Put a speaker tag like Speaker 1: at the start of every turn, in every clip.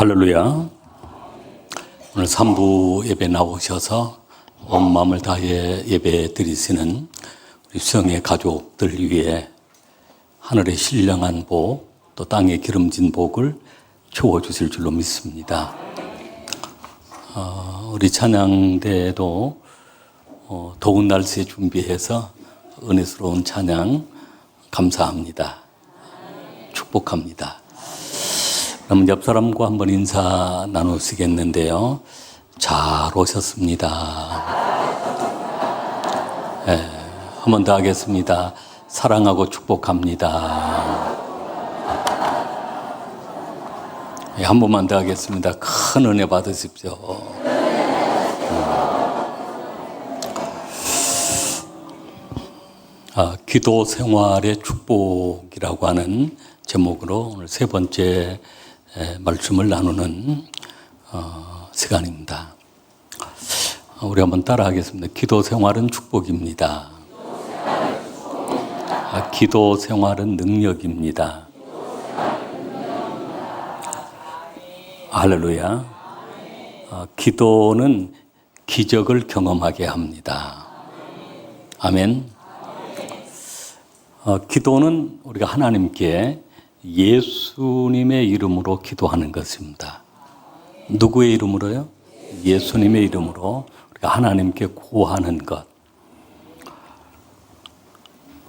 Speaker 1: 할렐루야. 오늘 3부 예배 나오셔서 온 마음을 다해 예배 드리시는 우리 수영의 가족들 위해 하늘의 신령한 복, 또 땅에 기름진 복을 주어주실 줄로 믿습니다. 우리 찬양대도 더운 날씨에 준비해서 은혜스러운 찬양 감사합니다. 축복합니다. 그럼 옆 사람과 한번 인사 나누시겠는데요. 잘 오셨습니다. 네, 한 번 더 하겠습니다. 사랑하고 축복합니다. 네, 한 번만 더 하겠습니다. 큰 은혜 받으십시오. 기도 생활의 축복이라고 하는 제목으로 오늘 세 번째 말씀을 나누는 시간입니다. 우리 한번 따라 하겠습니다. 기도 생활은 축복입니다. 기도 생활은 능력입니다. 할렐루야. 기도는 기적을 경험하게 합니다. 아멘. 기도는 우리가 하나님께 예수님의 이름으로 기도하는 것입니다. 누구의 이름으로요? 예수님의 이름으로 우리가 하나님께 구하는 것.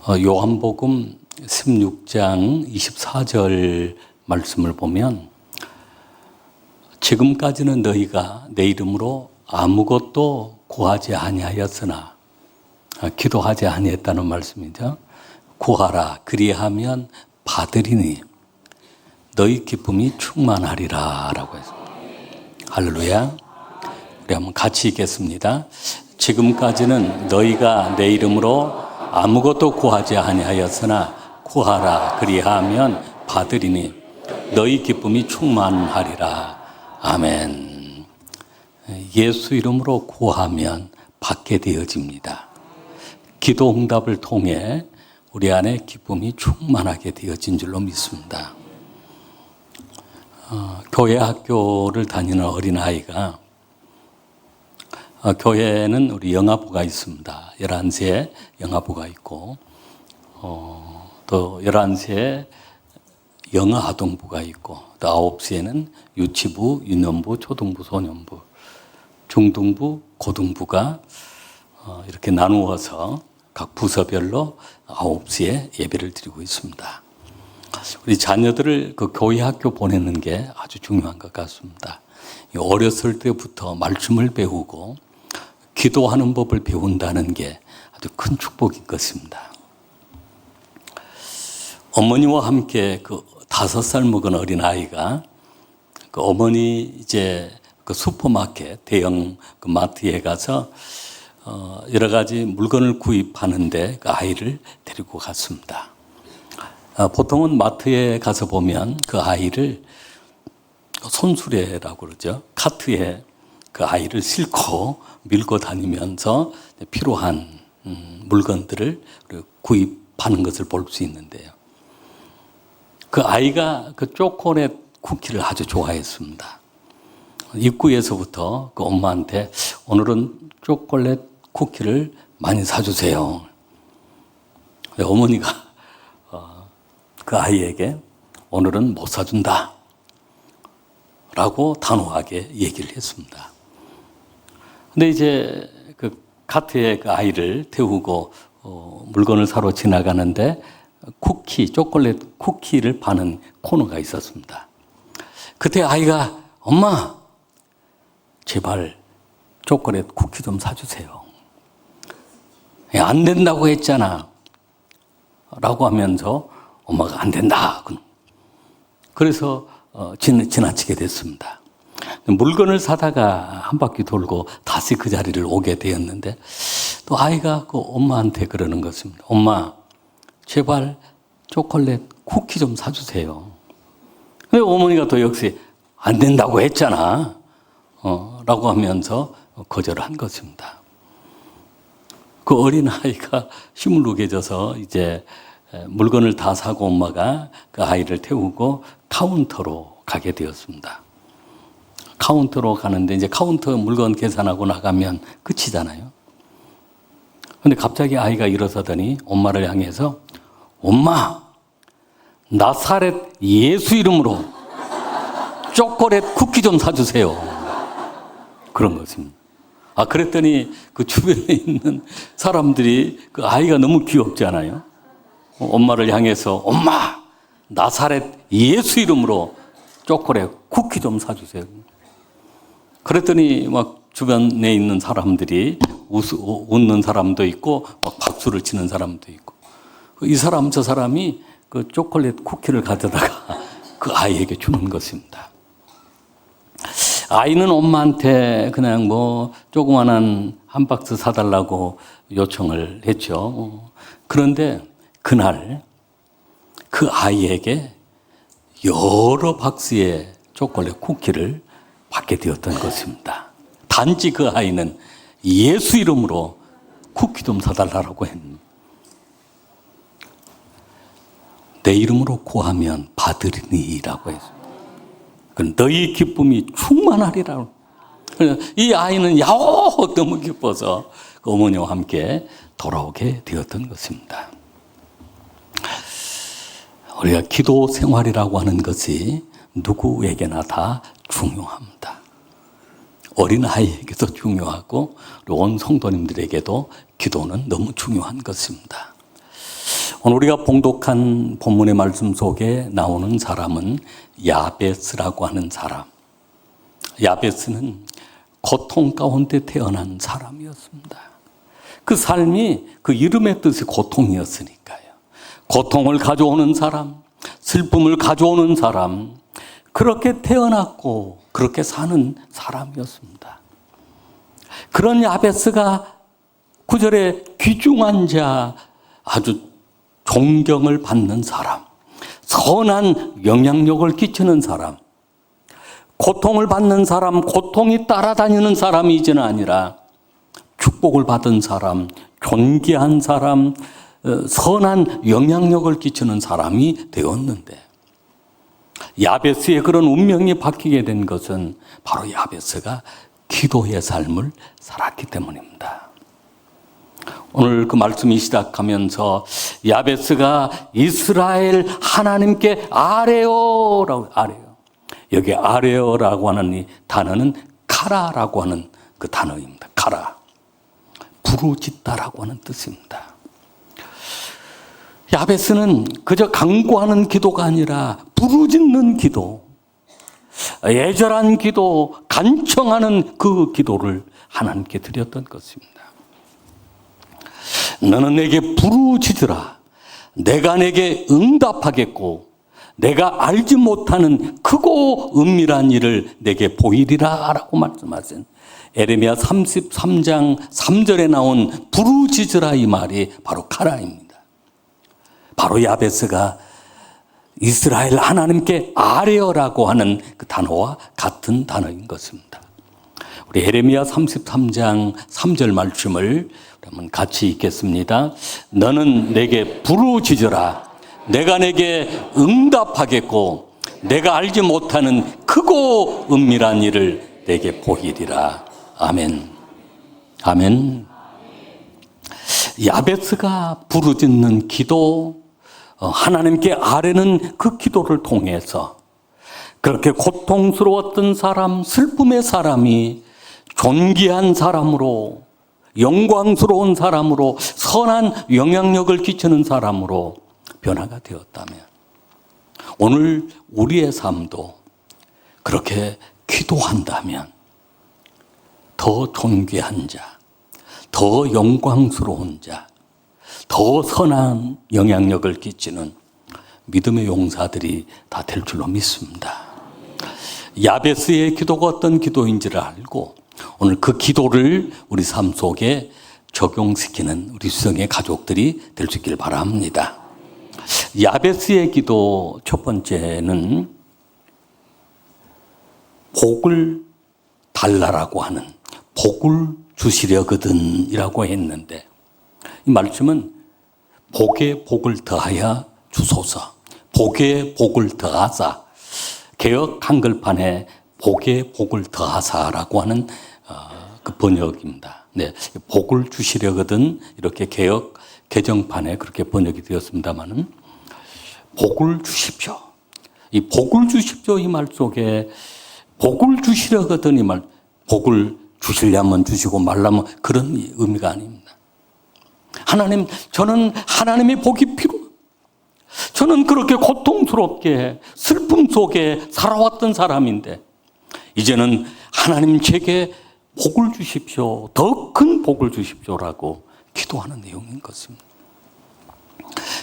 Speaker 1: 요한복음 16장 24절 말씀을 보면 지금까지는 너희가 내 이름으로 아무것도 구하지 아니하였으나 기도하지 아니했다는 말씀이죠. 구하라 그리하면 받으리니 너희 기쁨이 충만하리라 라고 했습니다. 할렐루야. 우리 한번 같이 읽겠습니다. 지금까지는 너희가 내 이름으로 아무것도 구하지 아니하였으나 구하라 그리하면 받으리니 너희 기쁨이 충만하리라. 아멘. 예수 이름으로 구하면 받게 되어집니다. 기도 응답을 통해 우리 안에 기쁨이 충만하게 되어진 줄로 믿습니다. 교회 학교를 다니는 어린아이가 교회에는 우리 영아부가 있습니다. 11시에 영아부가 있고 또 11시에 영아아동부가 있고 또 9시에는 유치부, 유년부, 초등부, 소년부, 중등부, 고등부가 이렇게 나누어서 각 부서별로 9시에 예배를 드리고 있습니다. 우리 자녀들을 그 교회 학교 보내는 게 아주 중요한 것 같습니다. 어렸을 때부터 말씀을 배우고 기도하는 법을 배운다는 게 아주 큰 축복인 것입니다. 어머니와 함께 그 5살 먹은 어린 아이가 그 어머니 이제 그 슈퍼마켓 대형 그 마트에 가서 여러 가지 물건을 구입하는데 그 아이를 데리고 갔습니다. 보통은 마트에 가서 보면 그 아이를 손수레라고 그러죠. 카트에 그 아이를 싣고 밀고 다니면서 필요한 물건들을 구입하는 것을 볼 수 있는데요. 그 아이가 그 초콜릿 쿠키를 아주 좋아했습니다. 입구에서부터 그 엄마한테 오늘은 초콜릿 쿠키를 많이 사주세요. 어머니가 그 아이에게 오늘은 못 사준다 라고 단호하게 얘기를 했습니다. 근데 이제 그 카트에 그 아이를 태우고 물건을 사러 지나가는데 초콜릿 쿠키를 파는 코너가 있었습니다. 그때 아이가 엄마 제발 초콜릿 쿠키 좀 사주세요. 안 된다고 했잖아 라고 하면서 엄마가 안 된다. 그래서 지나치게 됐습니다. 물건을 사다가 한 바퀴 돌고 다시 그 자리를 오게 되었는데 또 아이가 그 엄마한테 그러는 것입니다. 엄마 제발 초콜릿 쿠키 좀 사주세요. 근데 어머니가 또 역시 안 된다고 했잖아 라고 하면서 거절한 것입니다. 그 어린아이가 힘을 우겨져서 이제 물건을 다 사고 엄마가 그 아이를 태우고 카운터로 가게 되었습니다. 카운터로 가는데 이제 카운터 물건 계산하고 나가면 끝이잖아요. 근데 갑자기 아이가 일어서더니 엄마를 향해서 엄마, 나사렛 예수 이름으로 초콜릿 쿠키 좀 사주세요. 그런 것입니다. 그랬더니 그 주변에 있는 사람들이 그 아이가 너무 귀엽지 않아요? 엄마를 향해서 엄마, 나사렛 예수 이름으로 초콜릿 쿠키 좀 사주세요. 그랬더니 막 주변에 있는 사람들이 웃는 사람도 있고 막 박수를 치는 사람도 있고 이 사람 저 사람이 그 초콜릿 쿠키를 가져다가 그 아이에게 주는 것입니다. 아이는 엄마한테 그냥 뭐 조그만한 한 박스 사달라고 요청을 했죠. 그런데 그날 그 아이에게 여러 박스의 초콜릿 쿠키를 받게 되었던 것입니다. 단지 그 아이는 예수 이름으로 쿠키 좀 사달라고 했는데 내 이름으로 구하면 받으리니라고 했습니다. 너희 기쁨이 충만하리라고. 이 아이는 야호 너무 기뻐서 어머니와 함께 돌아오게 되었던 것입니다. 우리가 기도 생활이라고 하는 것이 누구에게나 다 중요합니다. 어린아이에게도 중요하고 온 성도님들에게도 기도는 너무 중요한 것입니다. 오늘 우리가 봉독한 본문의 말씀 속에 나오는 사람은 야베스라고 하는 사람. 야베스는 고통 가운데 태어난 사람이었습니다. 그 삶이 그 이름의 뜻이 고통이었으니까요. 고통을 가져오는 사람, 슬픔을 가져오는 사람, 그렇게 태어났고 그렇게 사는 사람이었습니다. 그런 야베스가 9절에 귀중한 자, 아주 존경을 받는 사람, 선한 영향력을 끼치는 사람, 고통을 받는 사람, 고통이 따라다니는 사람이 이제는 아니라 축복을 받은 사람, 존귀한 사람, 선한 영향력을 끼치는 사람이 되었는데 야베스의 그런 운명이 바뀌게 된 것은 바로 야베스가 기도의 삶을 살았기 때문입니다. 오늘 그 말씀이 시작하면서 야베스가 이스라엘 하나님께 아뢰어라고 아뢰어. 여기 아뢰어라고 하는 이 단어는 카라라고 하는 그 단어입니다. 카라. 부르짖다라고 하는 뜻입니다. 야베스는 그저 간구하는 기도가 아니라 부르짖는 기도, 애절한 기도, 간청하는 그 기도를 하나님께 드렸던 것입니다. 너는 내게 부르짖으라. 내가 내게 응답하겠고 내가 알지 못하는 크고 은밀한 일을 내게 보이리라 라고 말씀하신 에레미야 33장 3절에 나온 부르짖으라 이 말이 바로 카라입니다. 바로 야베스가 이스라엘 하나님께 아뢰어라고 하는 그 단어와 같은 단어인 것입니다. 우리 에레미야 33장 3절 말씀을 한번 같이 읽겠습니다. 너는 내게 부르짖으라. 내가 내게 응답하겠고 내가 알지 못하는 크고 은밀한 일을 내게 보이리라. 아멘. 아멘. 야베스가 부르짖는 기도, 하나님께 아뢰는 그 기도를 통해서 그렇게 고통스러웠던 사람, 슬픔의 사람이 존귀한 사람으로, 영광스러운 사람으로, 선한 영향력을 끼치는 사람으로 변화가 되었다면 오늘 우리의 삶도 그렇게 기도한다면 더 존귀한 자, 더 영광스러운 자, 더 선한 영향력을 끼치는 믿음의 용사들이 다 될 줄로 믿습니다. 야베스의 기도가 어떤 기도인지를 알고 오늘 그 기도를 우리 삶 속에 적용시키는 우리 수성의 가족들이 될 수 있길 바랍니다. 야베스의 기도 첫 번째는 복을 달라라고 하는 복을 주시려거든 이라고 했는데 이 말씀은 복에 복을 더하여 주소서, 복에 복을 더하사, 개역 한글판에 복에 복을 더하사라고 하는 그 번역입니다. 네, 복을 주시려거든 이렇게 개정판에 그렇게 번역이 되었습니다만은 복을 주십시오. 이 복을 주십시오 이 말 속에 복을 주시려거든 이 말, 복을 주시려면 주시고 말라면 그런 의미가 아닙니다. 하나님, 저는 하나님의 복이 필요합니다. 저는 그렇게 고통스럽게 슬픔 속에 살아왔던 사람인데 이제는 하나님 제게 복을 주십시오. 더 큰 복을 주십시오라고 기도하는 내용인 것입니다.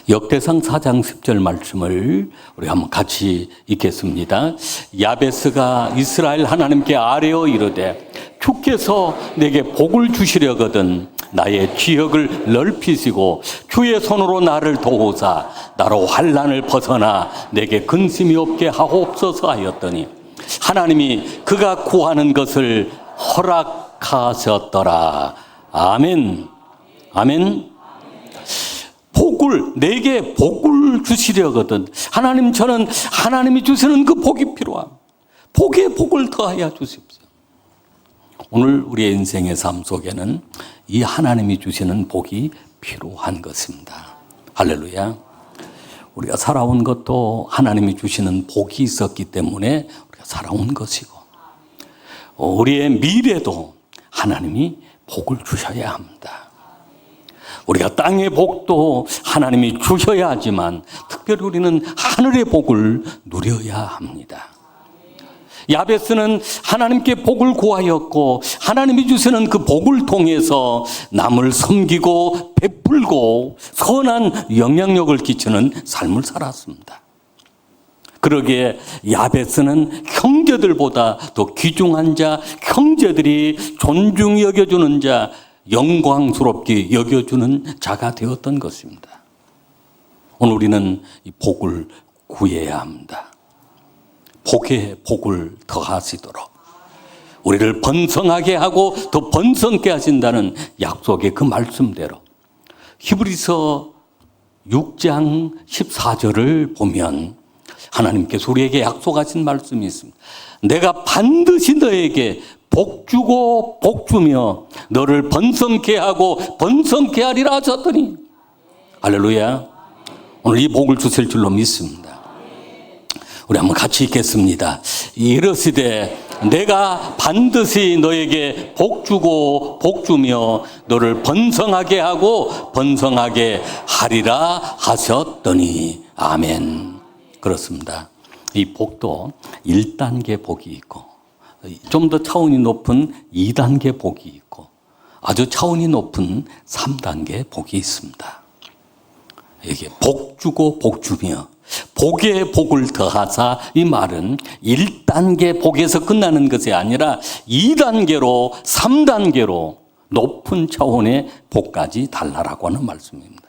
Speaker 1: 역대상 4장 10절 말씀을 우리 한번 같이 읽겠습니다. 야베스가 이스라엘 하나님께 아뢰어 이르되 주께서 내게 복을 주시려거든 나의 지역을 넓히시고 주의 손으로 나를 도우사 나로 환난을 벗어나 내게 근심이 없게 하옵소서 하였더니 하나님이 그가 구하는 것을 허락하셨더라. 아멘. 아멘. 내게 복을 주시려거든 하나님, 저는 하나님이 주시는 그 복이 필요합니다. 복에 복을 더하여 주십시오. 오늘 우리의 인생의 삶 속에는 이 하나님이 주시는 복이 필요한 것입니다. 할렐루야. 우리가 살아온 것도 하나님이 주시는 복이 있었기 때문에 우리가 살아온 것이고 우리의 미래도 하나님이 복을 주셔야 합니다. 우리가 땅의 복도 하나님이 주셔야 하지만 특별히 우리는 하늘의 복을 누려야 합니다. 야베스는 하나님께 복을 구하였고 하나님이 주시는 그 복을 통해서 남을 섬기고 베풀고 선한 영향력을 끼치는 삶을 살았습니다. 그러기에 야베스는 형제들보다 더 귀중한 자, 형제들이 존중히 여겨주는 자, 영광스럽게 여겨주는 자가 되었던 것입니다. 오늘 우리는 이 복을 구해야 합니다. 복에 복을 더하시도록 우리를 번성하게 하고 더 번성케 하신다는 약속의 그 말씀대로 히브리서 6장 14절을 보면 하나님께서 우리에게 약속하신 말씀이 있습니다. 내가 반드시 너에게 복 주고 복 주며 너를 번성케 하고 번성케 하리라 하셨더니 할렐루야. 오늘 이 복을 주실 줄로 믿습니다. 우리 한번 같이 읽겠습니다. 이르시되 내가 반드시 너에게 복 주고 복 주며 너를 번성하게 하고 번성하게 하리라 하셨더니 아멘. 그렇습니다. 이 복도 1단계 복이 있고 좀 더 차원이 높은 2단계 복이 있고 아주 차원이 높은 3단계 복이 있습니다. 이게 복 주고 복 주며 복에 복을 더하사 이 말은 1단계 복에서 끝나는 것이 아니라 2단계로 3단계로 높은 차원의 복까지 달라라고 하는 말씀입니다.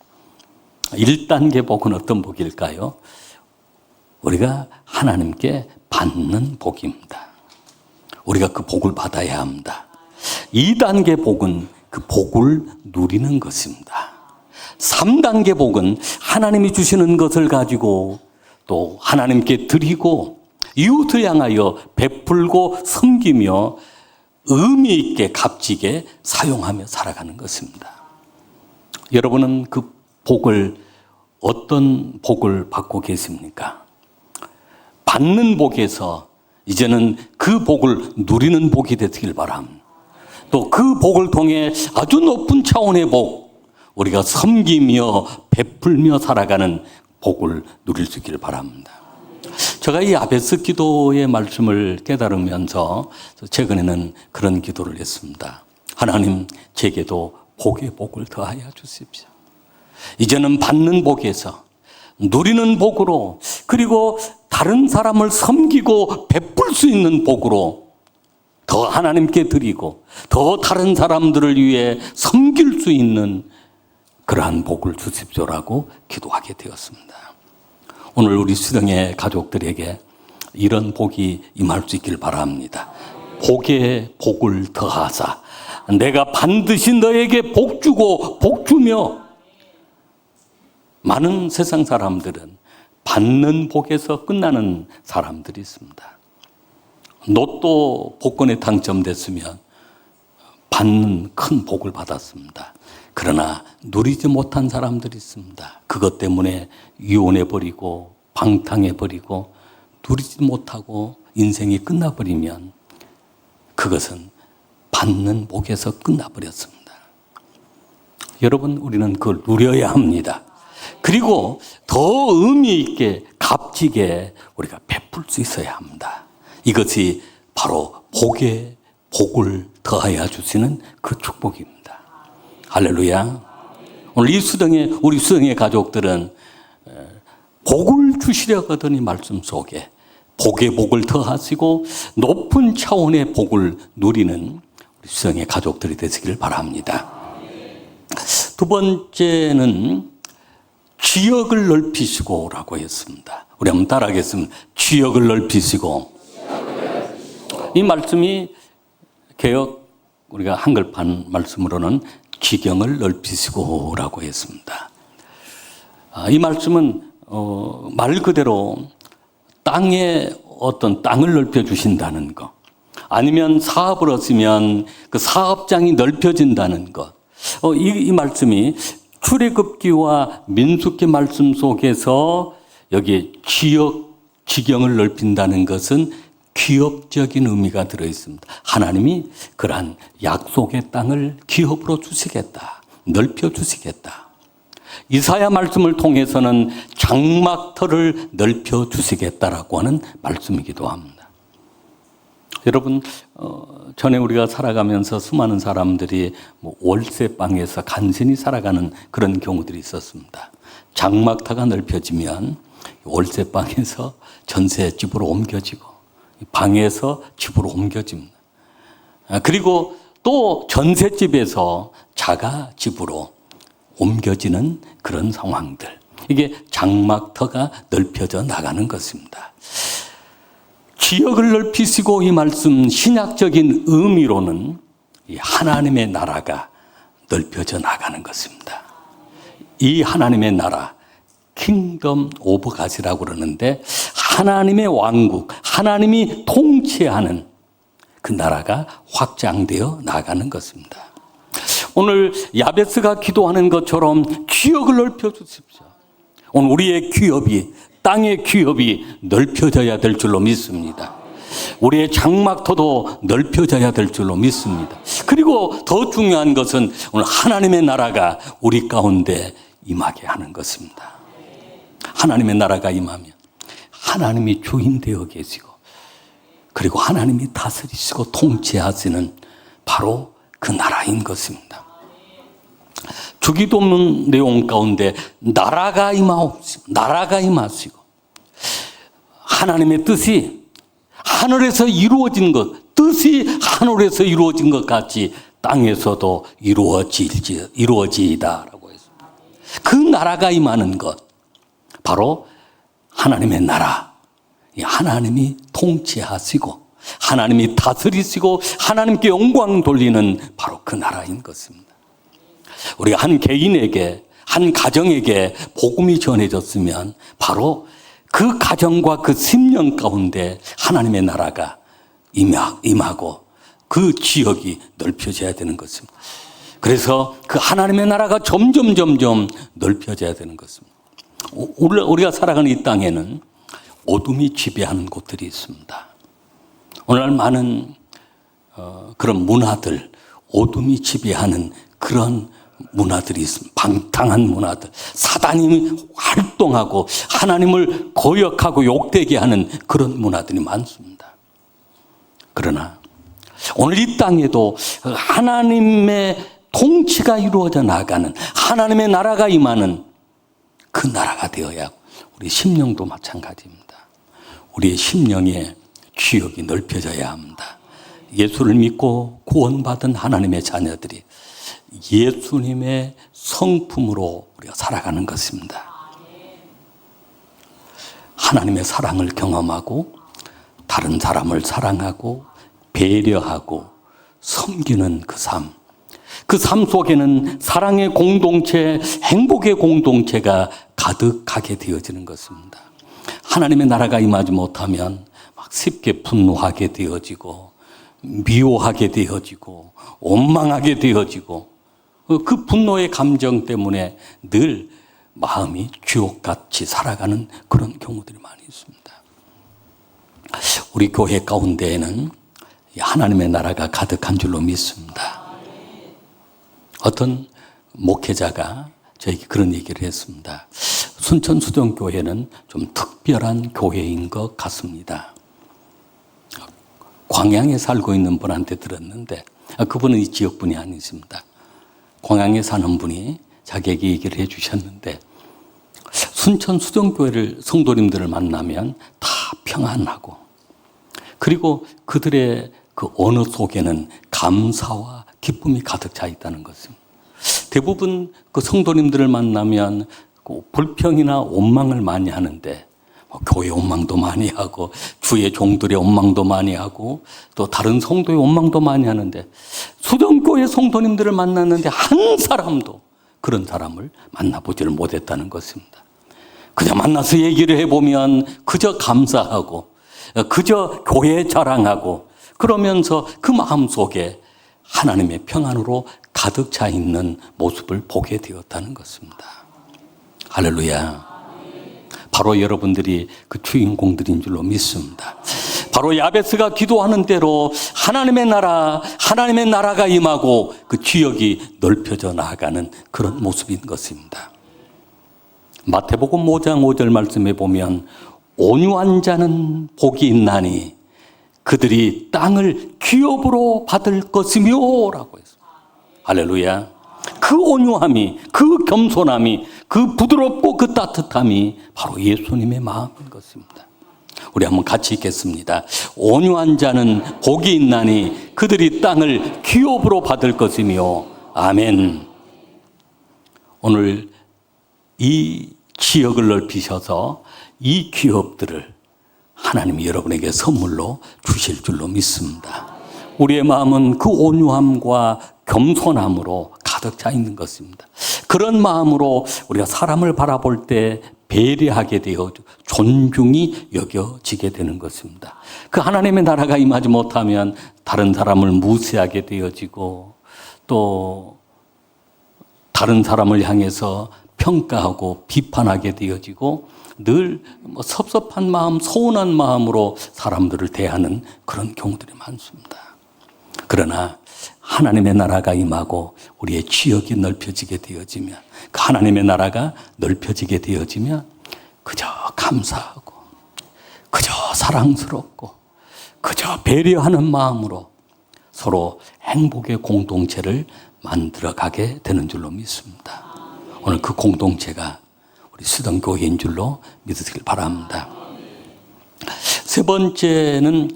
Speaker 1: 1단계 복은 어떤 복일까요? 우리가 하나님께 받는 복입니다. 우리가 그 복을 받아야 합니다. 2단계 복은 그 복을 누리는 것입니다. 3단계 복은 하나님이 주시는 것을 가지고 또 하나님께 드리고 이웃을 향하여 베풀고 섬기며 의미 있게 값지게 사용하며 살아가는 것입니다. 여러분은 그 복을 어떤 복을 받고 계십니까? 받는 복에서 이제는 그 복을 누리는 복이 되길 바랍니다. 또 그 복을 통해 아주 높은 차원의 복, 우리가 섬기며 베풀며 살아가는 복을 누릴 수 있기를 바랍니다. 제가 이 야베스 기도의 말씀을 깨달으면서 최근에는 그런 기도를 했습니다. 하나님, 제게도 복의 복을 더하여 주십시오. 이제는 받는 복에서 누리는 복으로 그리고 다른 사람을 섬기고 베풀 수 있는 복으로 더 하나님께 드리고 더 다른 사람들을 위해 섬길 수 있는 그러한 복을 주십시오라고 기도하게 되었습니다. 오늘 우리 수령의 가족들에게 이런 복이 임할 수 있길 바랍니다. 복에 복을 더하사 내가 반드시 너에게 복 주고 복 주며 많은 세상 사람들은 받는 복에서 끝나는 사람들이 있습니다. 로또 복권에 당첨됐으면 받는 큰 복을 받았습니다. 그러나 누리지 못한 사람들이 있습니다. 그것 때문에 이혼해버리고 방탕해버리고 누리지 못하고 인생이 끝나버리면 그것은 받는 복에서 끝나버렸습니다. 여러분, 우리는 그걸 누려야 합니다. 그리고 더 의미 있게 값지게 우리가 베풀 수 있어야 합니다. 이것이 바로 복에 복을 더하여 주시는 그 축복입니다. 할렐루야. 오늘 우리 수령의 가족들은 복을 주시려거든 이 말씀 속에 복에 복을 더하시고 높은 차원의 복을 누리는 우리 수령의 가족들이 되시길 바랍니다. 두 번째는 지역을 넓히시고라고 했습니다. 우리 한번 따라하겠습니다. 지역을 넓히시고. 이 말씀이 개역 우리가 한글판 말씀으로는 지경을 넓히시고라고 했습니다. 이 말씀은 말 그대로 땅에 어떤 땅을 넓혀 주신다는 것, 아니면 사업을 하시면 그 사업장이 넓혀진다는 것. 이 말씀이 출애굽기와 민수기 말씀 속에서 여기에 지경을 넓힌다는 것은 기업적인 의미가 들어 있습니다. 하나님이 그러한 약속의 땅을 기업으로 주시겠다, 넓혀 주시겠다. 이사야 말씀을 통해서는 장막터를 넓혀 주시겠다라고 하는 말씀이기도 합니다. 여러분, 전에 우리가 살아가면서 수많은 사람들이 월세방에서 간신히 살아가는 그런 경우들이 있었습니다. 장막터가 넓혀지면 월세방에서 전세집으로 옮겨지고 방에서 집으로 옮겨집니다. 그리고 또 전세집에서 자가집으로 옮겨지는 그런 상황들. 이게 장막터가 넓혀져 나가는 것입니다. 지역을 넓히시고 이 말씀 신약적인 의미로는 이 하나님의 나라가 넓혀져 나가는 것입니다. 이 하나님의 나라, 킹덤 오브 갓이라고 그러는데 하나님의 왕국, 하나님이 통치하는 그 나라가 확장되어 나가는 것입니다. 오늘 야베스가 기도하는 것처럼 기업을 넓혀 주십시오. 오늘 우리의 기업이, 땅의 기업이 넓혀져야 될 줄로 믿습니다. 우리의 장막터도 넓혀져야 될 줄로 믿습니다. 그리고 더 중요한 것은 오늘 하나님의 나라가 우리 가운데 임하게 하는 것입니다. 하나님의 나라가 임하면 하나님이 주인 되어 계시고 그리고 하나님이 다스리시고 통치하시는 바로 그 나라인 것입니다. 주기도문 내용 가운데 나라가 임하옵시고 나라가 임하시고 하나님의 뜻이 하늘에서 이루어진 것, 뜻이 하늘에서 이루어진 것 같이 땅에서도 이루어지이다라고 했습니다. 그 나라가 임하는 것, 바로 하나님의 나라, 하나님이 통치하시고 하나님이 다스리시고 하나님께 영광 돌리는 바로 그 나라인 것입니다. 우리가 한 개인에게, 한 가정에게 복음이 전해졌으면 바로 그 가정과 그 심령 가운데 하나님의 나라가 임하고 그 지역이 넓혀져야 되는 것입니다. 그래서 그 하나님의 나라가 점점 넓혀져야 되는 것입니다. 우리가 살아가는 이 땅에는 어둠이 지배하는 곳들이 있습니다. 오늘날 많은 그런 문화들, 어둠이 지배하는 그런 문화들이 있습니다. 방탕한 문화들, 사단이 활동하고 하나님을 거역하고 욕되게 하는 그런 문화들이 많습니다. 그러나 오늘 이 땅에도 하나님의 통치가 이루어져 나가는, 하나님의 나라가 임하는 그 나라가 되어야 하고, 우리 심령도 마찬가지입니다. 우리의 심령의 지역이 넓혀져야 합니다. 예수를 믿고 구원받은 하나님의 자녀들이 예수님의 성품으로 우리가 살아가는 것입니다. 하나님의 사랑을 경험하고 다른 사람을 사랑하고 배려하고 섬기는 그 삶. 그 삶 속에는 사랑의 공동체, 행복의 공동체가 가득하게 되어지는 것입니다. 하나님의 나라가 임하지 못하면 막 쉽게 분노하게 되어지고 미워하게 되어지고 원망하게 되어지고 그 분노의 감정 때문에 늘 마음이 지옥같이 살아가는 그런 경우들이 많이 있습니다. 우리 교회 가운데에는 하나님의 나라가 가득한 줄로 믿습니다. 어떤 목회자가 저에게 그런 얘기를 했습니다. 순천수정교회는 좀 특별한 교회인 것 같습니다. 광양에 살고 있는 분한테 들었는데 그분은 이 지역분이 아니십니다. 광양에 사는 분이 자기에게 얘기를 해 주셨는데 순천수정교회를 성도님들을 만나면 다 평안하고 그리고 그들의 그 언어 속에는 감사와 기쁨이 가득 차 있다는 것입니다. 대부분 그 성도님들을 만나면 그 불평이나 원망을 많이 하는데 교회 원망도 많이 하고 주의 종들의 원망도 많이 하고 또 다른 성도의 원망도 많이 하는데 수정교회 성도님들을 만났는데 한 사람도 그런 사람을 만나보지를 못했다는 것입니다. 그냥 만나서 얘기를 해보면 그저 감사하고 그저 교회 자랑하고 그러면서 그 마음속에 하나님의 평안으로 가득 차 있는 모습을 보게 되었다는 것입니다. 할렐루야. 바로 여러분들이 그 주인공들인 줄로 믿습니다. 바로 야베스가 기도하는 대로 하나님의 나라가 임하고 그 지역이 넓혀져 나아가는 그런 모습인 것입니다. 마태복음 5장 5절 말씀에 보면 온유한 자는 복이 있나니 그들이 땅을 기업으로 받을 것이며 라고 했습니다. 할렐루야. 그 온유함이, 그 겸손함이, 그 부드럽고 그 따뜻함이 바로 예수님의 마음인 것입니다. 우리 한번 같이 읽겠습니다. 온유한 자는 복이 있나니 그들이 땅을 기업으로 받을 것이며 아멘. 오늘 이 지역을 넓히셔서 이 기업들을 하나님이 여러분에게 선물로 주실 줄로 믿습니다. 우리의 마음은 그 온유함과 겸손함으로 가득 차 있는 것입니다. 그런 마음으로 우리가 사람을 바라볼 때 배려하게 되어 존중이 여겨지게 되는 것입니다. 그 하나님의 나라가 임하지 못하면 다른 사람을 무시하게 되어지고 또 다른 사람을 향해서 평가하고 비판하게 되어지고 늘 섭섭한 마음, 서운한 마음으로 사람들을 대하는 그런 경우들이 많습니다. 그러나 하나님의 나라가 임하고 우리의 지역이 넓혀지게 되어지면 그 하나님의 나라가 넓혀지게 되어지면 그저 감사하고 그저 사랑스럽고 그저 배려하는 마음으로 서로 행복의 공동체를 만들어가게 되는 줄로 믿습니다. 오늘 그 공동체가 우리 수정교회인 줄로 믿으시길 바랍니다. 세 번째는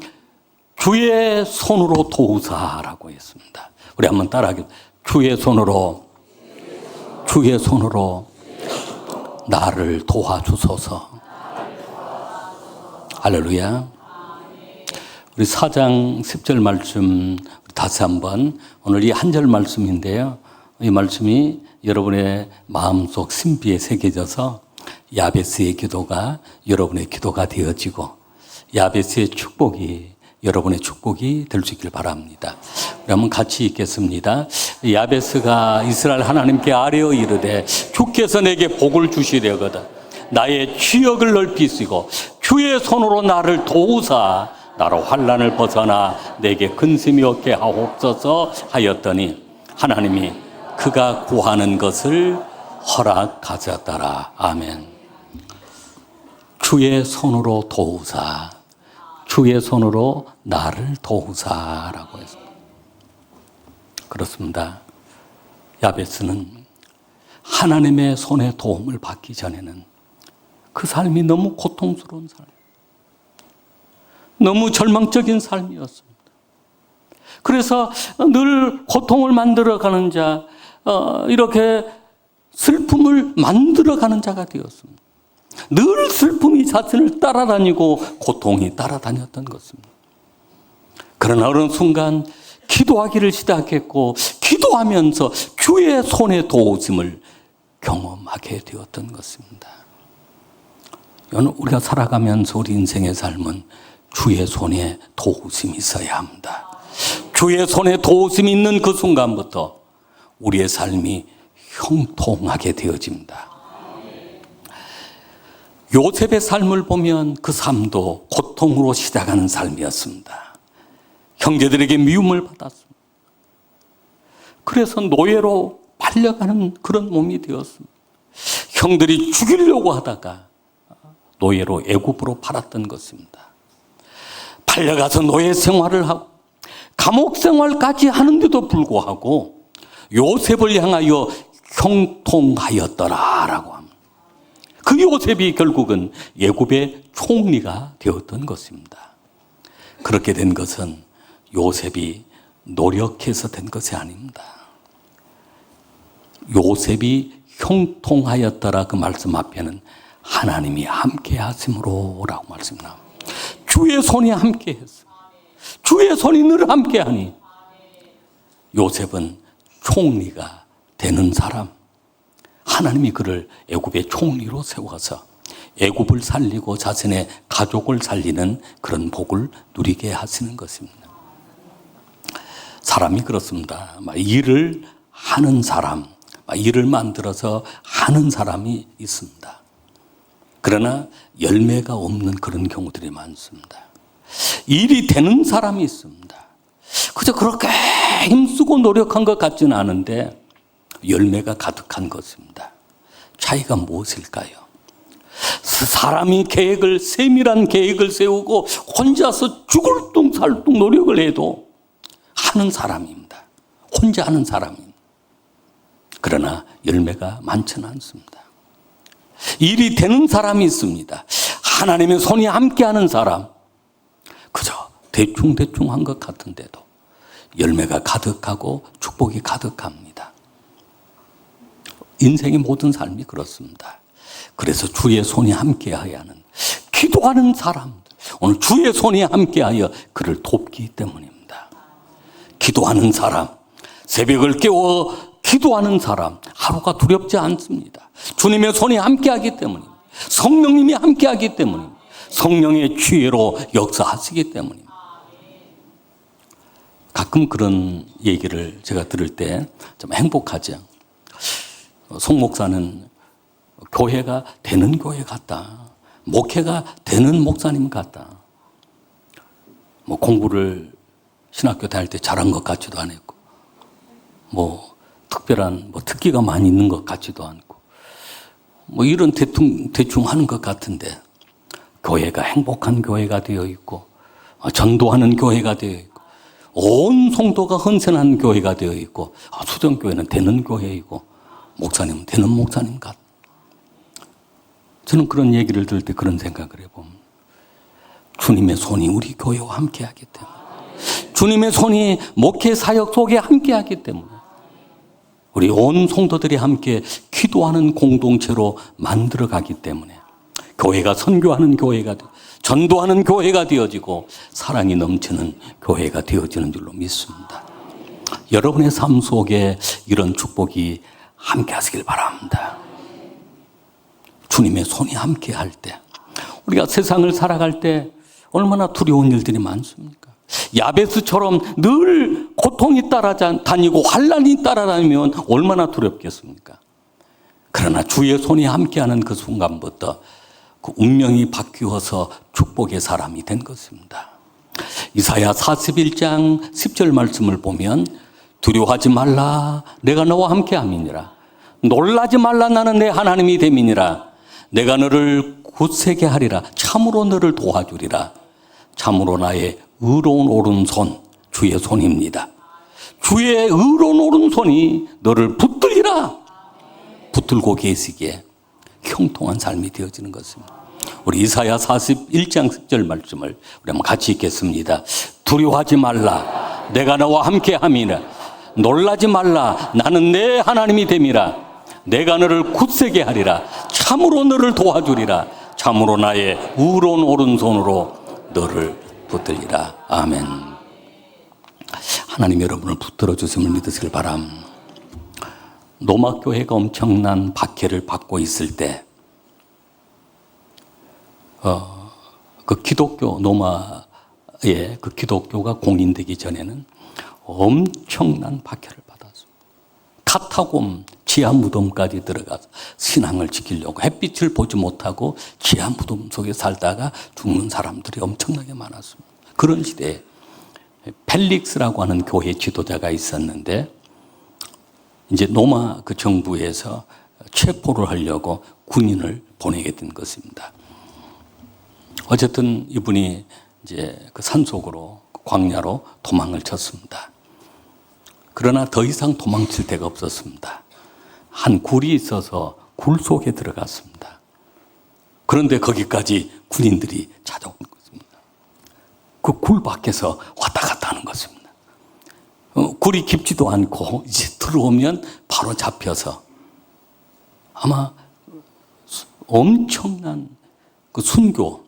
Speaker 1: 주의 손으로 도우사라고 했습니다. 우리 한번 따라하겠습니다. 주의 손으로 나를 도와주소서. 할렐루야. 우리 4장 10절 말씀 다시 한번 오늘 이 한 절 말씀인데요. 이 말씀이 여러분의 마음속 심비에 새겨져서 야베스의 기도가 여러분의 기도가 되어지고 야베스의 축복이 여러분의 축복이 될 수 있길 바랍니다. 우리 한번 같이 읽겠습니다. 야베스가 이스라엘 하나님께 아뢰어 이르되 주께서 내게 복을 주시려거든 나의 지역을 넓히시고 주의 손으로 나를 도우사 나로 환난을 벗어나 내게 근심이 없게 하옵소서 하였더니 하나님이 그가 구하는 것을 허락하셨더라. 아멘. 주의 손으로 도우사, 주의 손으로 나를 도우사라고 했습니다. 그렇습니다. 야베스는 하나님의 손의 도움을 받기 전에는 그 삶이 너무 고통스러운 삶, 너무 절망적인 삶이었습니다. 그래서 늘 고통을 만들어가는 자, 이렇게 슬픔을 만들어가는 자가 되었습니다. 늘 슬픔이 자신을 따라다니고 고통이 따라다녔던 것입니다. 그러나 어느 순간 기도하기를 시작했고 기도하면서 주의 손의 도우심을 경험하게 되었던 것입니다. 우리가 살아가면서 우리 인생의 삶은 주의 손에 도우심이 있어야 합니다. 주의 손에 도우심이 있는 그 순간부터 우리의 삶이 형통하게 되어집니다. 요셉의 삶을 보면 그 삶도 고통으로 시작하는 삶이었습니다. 형제들에게 미움을 받았습니다. 그래서 노예로 팔려가는 그런 몸이 되었습니다. 형들이 죽이려고 하다가 노예로 애굽으로 팔았던 것입니다. 팔려가서 노예 생활을 하고 감옥 생활까지 하는데도 불구하고 요셉을 향하여 형통하였더라라고 합니다. 그 요셉이 결국은 애굽의 총리가 되었던 것입니다. 그렇게 된 것은 요셉이 노력해서 된 것이 아닙니다. 요셉이 형통하였더라 그 말씀 앞에는 하나님이 함께 하심으로 라고 말씀 나옵니다. 주의 손이 함께 했습니다. 주의 손이 늘 함께 하니 요셉은 총리가 되는 사람, 하나님이 그를 애굽의 총리로 세워서 애굽을 살리고 자신의 가족을 살리는 그런 복을 누리게 하시는 것입니다. 사람이 그렇습니다. 일을 하는 사람, 일을 만들어서 하는 사람이 있습니다. 그러나 열매가 없는 그런 경우들이 많습니다. 일이 되는 사람이 있습니다. 그저 그렇게 힘쓰고 노력한 것 같지는 않은데 열매가 가득한 것입니다. 차이가 무엇일까요? 사람이 세밀한 계획을 세우고 혼자서 죽을 둥 살 둥 노력을 해도 하는 사람입니다. 혼자 하는 사람입니다. 그러나 열매가 많지는 않습니다. 일이 되는 사람이 있습니다. 하나님의 손이 함께하는 사람, 그저 대충 한 것 같은데도 열매가 가득하고 축복이 가득합니다. 인생의 모든 삶이 그렇습니다. 그래서 주의 손이 함께하여 하는 기도하는 사람들, 오늘 주의 손이 함께하여 그를 돕기 때문입니다. 기도하는 사람, 새벽을 깨워 기도하는 사람, 하루가 두렵지 않습니다. 주님의 손이 함께하기 때문입니다. 성령님이 함께하기 때문입니다. 성령의 지혜로 역사하시기 때문입니다. 가끔 그런 얘기를 제가 들을 때 좀 행복하죠. 송 목사는 교회가 되는 교회 같다. 목회가 되는 목사님 같다. 공부를 신학교 다닐 때 잘한 것 같지도 않았고, 특별한 특기가 많이 있는 것 같지도 않고, 이런 대충 하는 것 같은데, 교회가 행복한 교회가 되어 있고, 전도하는 교회가 되어 있고, 온 성도가 헌신하는 교회가 되어 있고, 수정교회는 되는 교회이고, 목사님은 되는 목사님 같다. 저는 그런 얘기를 들을 때 그런 생각을 해봅니다. 주님의 손이 우리 교회와 함께하기 때문에, 주님의 손이 목회 사역 속에 함께하기 때문에, 우리 온 성도들이 함께 기도하는 공동체로 만들어가기 때문에 교회가 선교하는 교회가, 전도하는 교회가 되어지고 사랑이 넘치는 교회가 되어지는 줄로 믿습니다. 여러분의 삶 속에 이런 축복이 함께 하시길 바랍니다. 주님의 손이 함께 할 때, 우리가 세상을 살아갈 때 얼마나 두려운 일들이 많습니까? 야베스처럼 늘 고통이 따라다니고 환난이 따라다니면 얼마나 두렵겠습니까? 그러나 주의 손이 함께하는 그 순간부터 그 운명이 바뀌어서 축복의 사람이 된 것입니다. 이사야 41장 10절 말씀을 보면 두려워하지 말라 내가 너와 함께함이니라. 놀라지 말라 나는 내 하나님이 됨이니라. 내가 너를 굳세게 하리라. 참으로 너를 도와주리라. 참으로 나의 의로운 오른손, 주의 손입니다. 주의 의로운 오른손이 너를 붙들리라. 붙들고 계시기에 형통한 삶이 되어지는 것입니다. 우리 이사야 41장 10절 말씀을 우리 한번 같이 읽겠습니다. 두려워하지 말라. 내가 너와 함께 함이라. 놀라지 말라. 나는 내 하나님이 됨이라. 내가 너를 굳세게 하리라. 참으로 너를 도와주리라. 참으로 나의 의로운 오른손으로 너를 붙들리라. 아멘. 하나님 여러분을 붙들어 주심을 믿으시길 바람. 노막교회가 엄청난 박해를 받고 있을 때 그 기독교 노마의 그 기독교가 공인되기 전에는 엄청난 박해를 받았습니다. 카타콤 지하 무덤까지 들어가서 신앙을 지키려고 햇빛을 보지 못하고 지하 무덤 속에 살다가 죽는 사람들이 엄청나게 많았습니다. 그런 시대에 펠릭스라고 하는 교회 지도자가 있었는데 이제 로마 그 정부에서 체포를 하려고 군인을 보내게 된 것입니다. 어쨌든 이분이 이제 그 산속으로 광야로 도망을 쳤습니다. 그러나 더 이상 도망칠 데가 없었습니다. 한 굴이 있어서 굴 속에 들어갔습니다. 그런데 거기까지 군인들이 찾아온 것입니다. 그 굴 밖에서 왔다 갔다 하는 것입니다. 굴이 깊지도 않고 이제 들어오면 바로 잡혀서 아마 엄청난 그 순교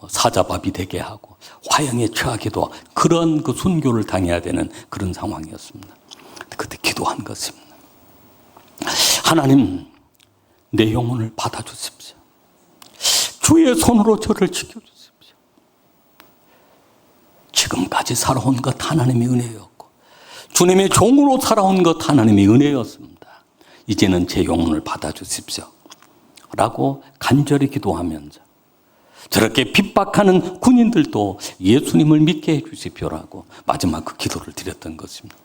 Speaker 1: 사자밥이 되게 하고 화형에 처하기도 하고 그런 그 순교를 당해야 되는 그런 상황이었습니다. 그때 기도한 것입니다. 하나님, 내 영혼을 받아주십시오. 주의 손으로 저를 지켜주십시오. 지금까지 살아온 것 하나님의 은혜였고 주님의 종으로 살아온 것 하나님의 은혜였습니다. 이제는 제 영혼을 받아주십시오. 라고 간절히 기도하면서 저렇게 핍박하는 군인들도 예수님을 믿게 해 주십시오라고 마지막 그 기도를 드렸던 것입니다.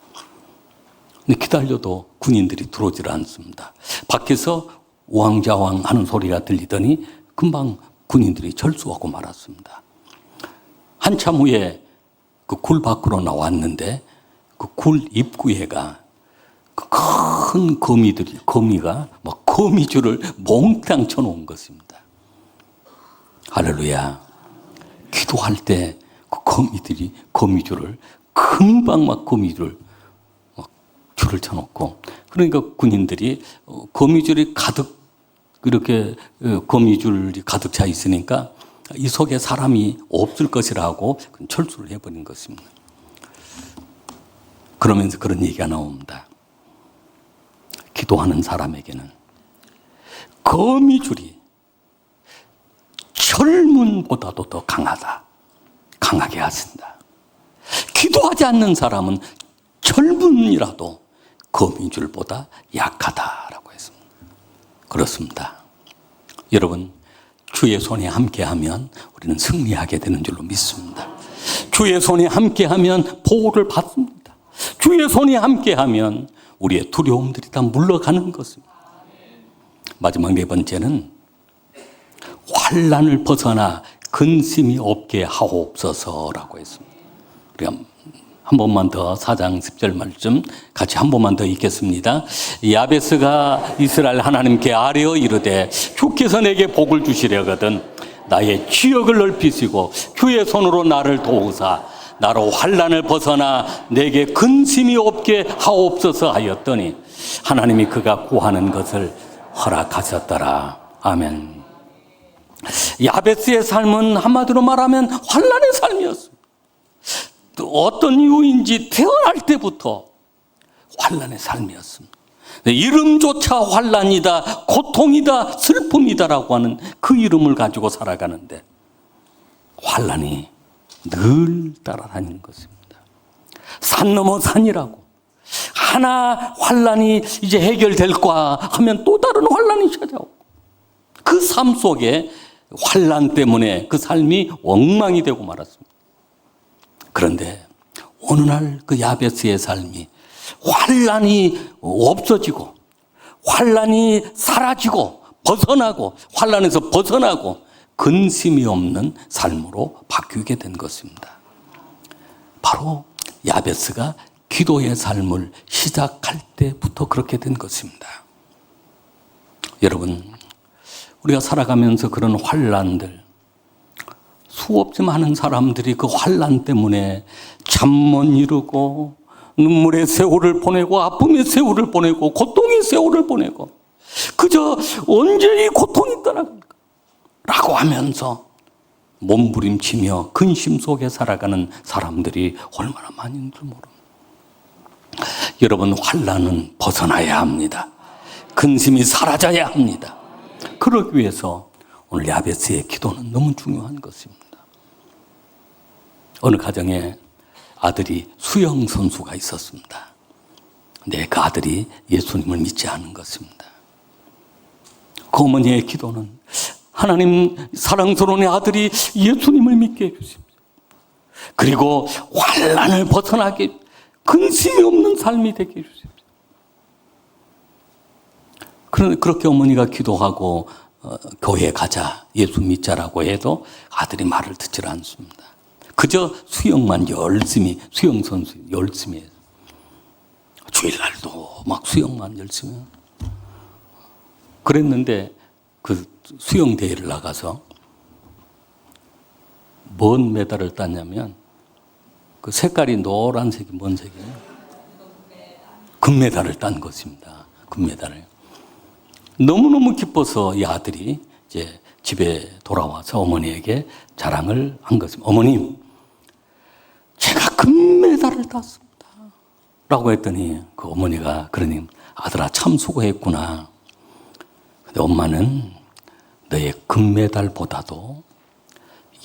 Speaker 1: 근데 기다려도 군인들이 들어오질 않습니다. 밖에서 우왕좌왕 하는 소리가 들리더니 금방 군인들이 절수하고 말았습니다. 한참 후에 그 굴 밖으로 나왔는데 그 굴 입구에가 그 큰 거미가 막 거미줄을 몽땅 쳐놓은 것입니다. 할렐루야. 기도할 때 그 거미줄을 금방 막 거미줄을 막 줄을 쳐놓고 그러니까 군인들이 거미줄이 가득 이렇게 거미줄이 가득 차 있으니까 이 속에 사람이 없을 것이라고 철수를 해버린 것입니다. 그러면서 그런 얘기가 나옵니다. 기도하는 사람에게는 거미줄이 철문보다도 더 강하게 하신다. 기도하지 않는 사람은 철문이라도 거미줄보다 약하다라고 했습니다. 그렇습니다. 여러분, 주의 손에 함께하면 우리는 승리하게 되는 줄로 믿습니다. 주의 손에 함께하면 보호를 받습니다. 주의 손에 함께하면 우리의 두려움들이 다 물러가는 것입니다. 마지막 네 번째는 환난을 벗어나 근심이 없게 하옵소서라고 했습니다. 우리가 한 번만 더 4장 10절 말씀 같이 한 번만 더 읽겠습니다. 야베스가 이스라엘 하나님께 아뢰어 이르되 주께서 내게 복을 주시려거든 나의 지역을 넓히시고 주의 손으로 나를 도우사 나로 환난을 벗어나 내게 근심이 없게 하옵소서 하였더니 하나님이 그가 구하는 것을 허락하셨더라. 아멘. 야베스의 삶은 한마디로 말하면 환난의 삶이었습니다. 또 어떤 이유인지 태어날 때부터 환난의 삶이었습니다. 이름조차 환난이다, 고통이다, 슬픔이다라고 하는 그 이름을 가지고 살아가는데 환난이 늘 따라다니는 것입니다. 산 넘어 산이라고 하나 환난이 이제 해결될까 하면 또 다른 환난이 찾아오고 그 삶 속에 환난 때문에 그 삶이 엉망이 되고 말았습니다. 그런데 어느 날 그 야베스의 삶이 환난이 없어지고 환난이 사라지고 벗어나고 환난에서 벗어나고 근심이 없는 삶으로 바뀌게 된 것입니다. 바로 야베스가 기도의 삶을 시작할 때부터 그렇게 된 것입니다. 여러분, 우리가 살아가면서 그런 환난들 수없이 많은 사람들이 그 환난 때문에 잠 못 이루고 눈물의 세월을 보내고 아픔의 세월을 보내고 고통의 세월을 보내고 그저 언제 이 고통이 떠나갈까 라고 하면서 몸부림치며 근심 속에 살아가는 사람들이 얼마나 많은 줄 모릅니다. 여러분, 환난은 벗어나야 합니다. 근심이 사라져야 합니다. 그러기 위해서 오늘 야베스의 기도는 너무 중요한 것입니다. 어느 가정에 아들이 수영 선수가 있었습니다. 근데 그 아들이 예수님을 믿지 않은 것입니다. 그 어머니의 기도는 하나님, 사랑스러운 내 아들이 예수님을 믿게 해주십시오. 그리고 환난을 벗어나게 근심이 없는 삶이 되게 해주십시오. 그렇게 어머니가 기도하고 교회에 가자, 예수 믿자라고 해도 아들이 말을 듣질 않습니다. 그저 수영만 열심히, 수영 선수 열심히 해요. 주일날도 막 수영만 열심히 해요. 그랬는데 그 수영 대회를 나가서 뭔 메달을 땄냐면 그 색깔이 노란색이 뭔 색이에요? 금메달을 딴 것입니다. 금메달을. 너무너무 기뻐서 이 아들이 이제 집에 돌아와서 어머니에게 자랑을 한 것입니다. 어머님, 제가 금메달을 땄습니다. 라고 했더니 그 어머니가 그러니 아들아 참 수고했구나. 근데 엄마는 너의 금메달보다도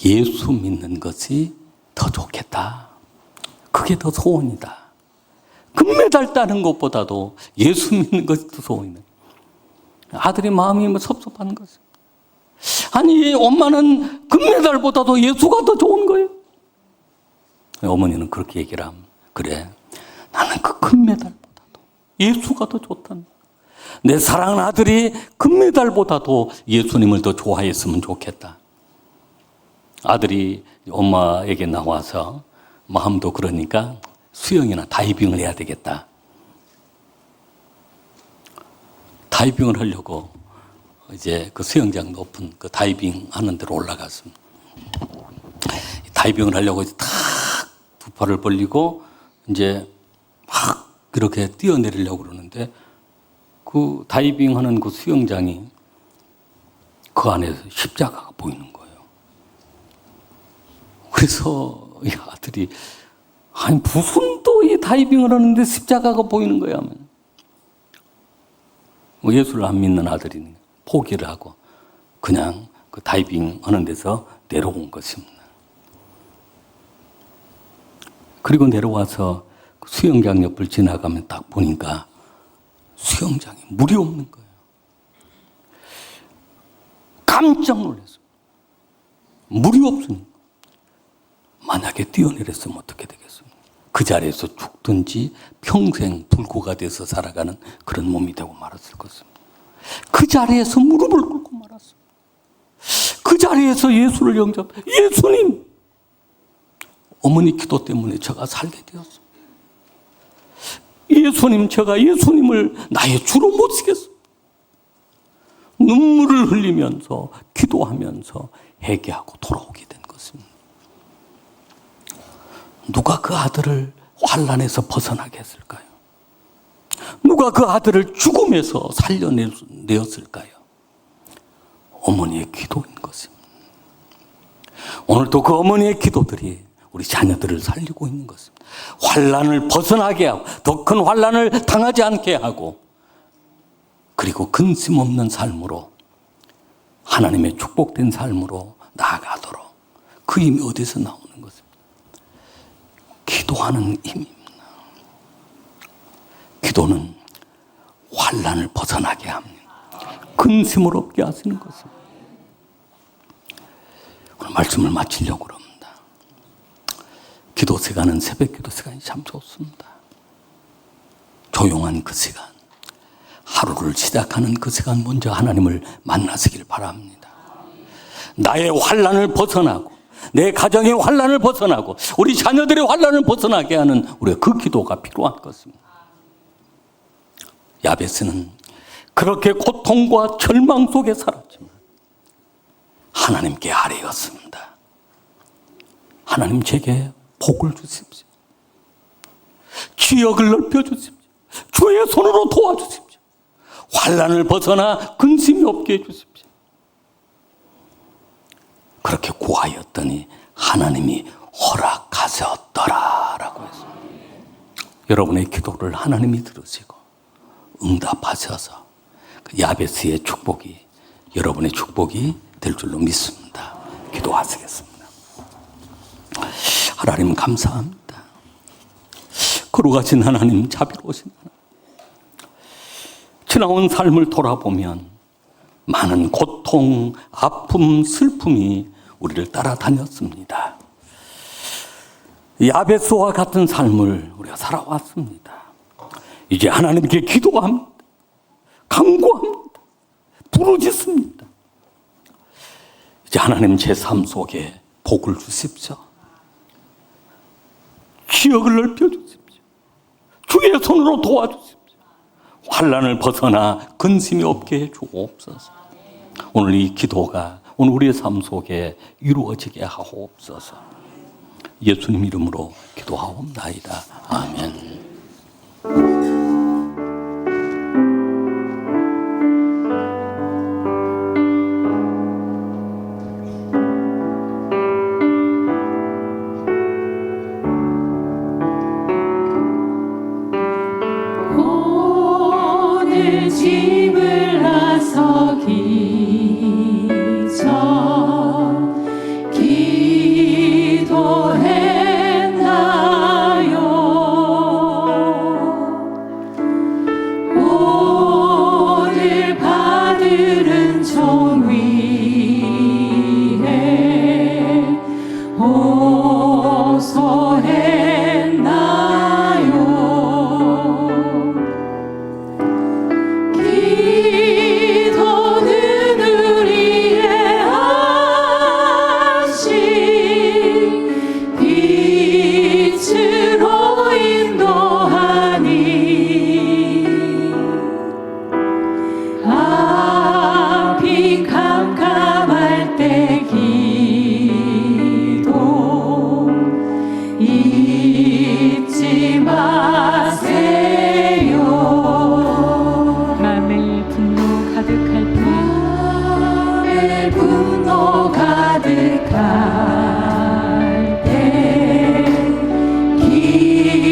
Speaker 1: 예수 믿는 것이 더 좋겠다. 그게 더 소원이다. 금메달 따는 것보다도 예수 믿는 것이 더 소원이다. 아들이 마음이 섭섭한 것입니다. 아니, 엄마는 금메달보다도 예수가 더 좋은 거예요. 어머니는 그렇게 얘기를 합니다. 그래, 나는 그 금메달보다도 예수가 더 좋단다. 내 사랑하는 아들이 금메달보다도 예수님을 더 좋아했으면 좋겠다. 아들이 엄마에게 나와서 마음도 그러니까 수영이나 다이빙을 해야 되겠다. 다이빙을 하려고 이제 그 수영장 높은 그 다이빙 하는 데로 올라갔습니다. 다이빙을 하려고 탁 두 팔을 벌리고 이제 막 이렇게 뛰어내리려고 그러는데 그 다이빙 하는 그 수영장이 그 안에서 십자가가 보이는 거예요. 그래서 이 아들이 아니 무슨 또 이 다이빙을 하는데 십자가가 보이는 거야 하면 뭐 예수를 안 믿는 아들이 포기를 하고 그냥 그 다이빙 하는 데서 내려온 것입니다. 그리고 내려와서 수영장 옆을 지나가면 딱 보니까 수영장에 물이 없는 거예요. 깜짝 놀랐어요. 물이 없으니까. 만약에 뛰어내렸으면 어떻게 되겠습니까? 그 자리에서 죽든지 평생 불구가 돼서 살아가는 그런 몸이 되고 말았을 것입니다. 그 자리에서 무릎을 꿇고 말았어요. 그 자리에서 예수를 영접, 예수님! 어머니 기도 때문에 제가 살게 되었습니다. 예수님, 제가 예수님을 나의 주로 모시겠습니다. 눈물을 흘리면서 기도하면서 회개하고 돌아오게 된 것입니다. 누가 그 아들을 환난에서 벗어나게 했을까요? 누가 그 아들을 죽음에서 살려내었을까요? 어머니의 기도인 것입니다. 오늘도 그 어머니의 기도들이 우리 자녀들을 살리고 있는 것입니다. 환난을 벗어나게 하고 더 큰 환난을 당하지 않게 하고 그리고 근심 없는 삶으로 하나님의 축복된 삶으로 나아가도록 그 힘이 어디서 나오는 것입니다. 기도하는 힘입니다. 기도는 환난을 벗어나게 합니다. 근심을 없게 하시는 것입니다. 오늘 말씀을 마치려고 합니다. 기도 시간은 새벽 기도 시간이 참 좋습니다. 조용한 그 시간, 하루를 시작하는 그 시간 먼저 하나님을 만나시길 바랍니다. 나의 환난을 벗어나고 내 가정의 환난을 벗어나고 우리 자녀들의 환난을 벗어나게 하는 우리가 그 기도가 필요한 것입니다. 야베스는 그렇게 고통과 절망 속에 살았지만 하나님께 아뢰었습니다. 하나님 제게 복을 주십시오. 지역을 넓혀주십시오. 주의 손으로 도와주십시오. 환난을 벗어나 근심이 없게 해주십시오. 그렇게 구하였더니 하나님이 허락하셨더라라고 했습니다. 여러분의 기도를 하나님이 들으시고 응답하셔서 그 야베스의 축복이 여러분의 축복이 될 줄로 믿습니다. 기도하시겠습니다. 하나님 감사합니다. 거룩하신 하나님, 자비로우신 하나님. 지나온 삶을 돌아보면 많은 고통, 아픔, 슬픔이 우리를 따라다녔습니다. 야베스와 같은 삶을 우리가 살아왔습니다. 이제 하나님께 기도합니다. 간구합니다. 부르짖습니다. 이제 하나님 제 삶 속에 복을 주십시오. 기억을 넓혀주십시오. 주의 손으로 도와주십시오. 환난을 벗어나 근심이 없게 해주옵소서. 오늘 이 기도가 오늘 우리의 삶 속에 이루어지게 하옵소서. 예수님 이름으로 기도하옵나이다. 아멘.
Speaker 2: 집을 나서기 전 기도했나요? 오늘 받들은 종 위에 호소했나요? 기도는 우리의 안식 빛으로 인도하니 앞이 캄캄할 때 기도 잊지 마세요. 마음에 분노 가득할 때 기도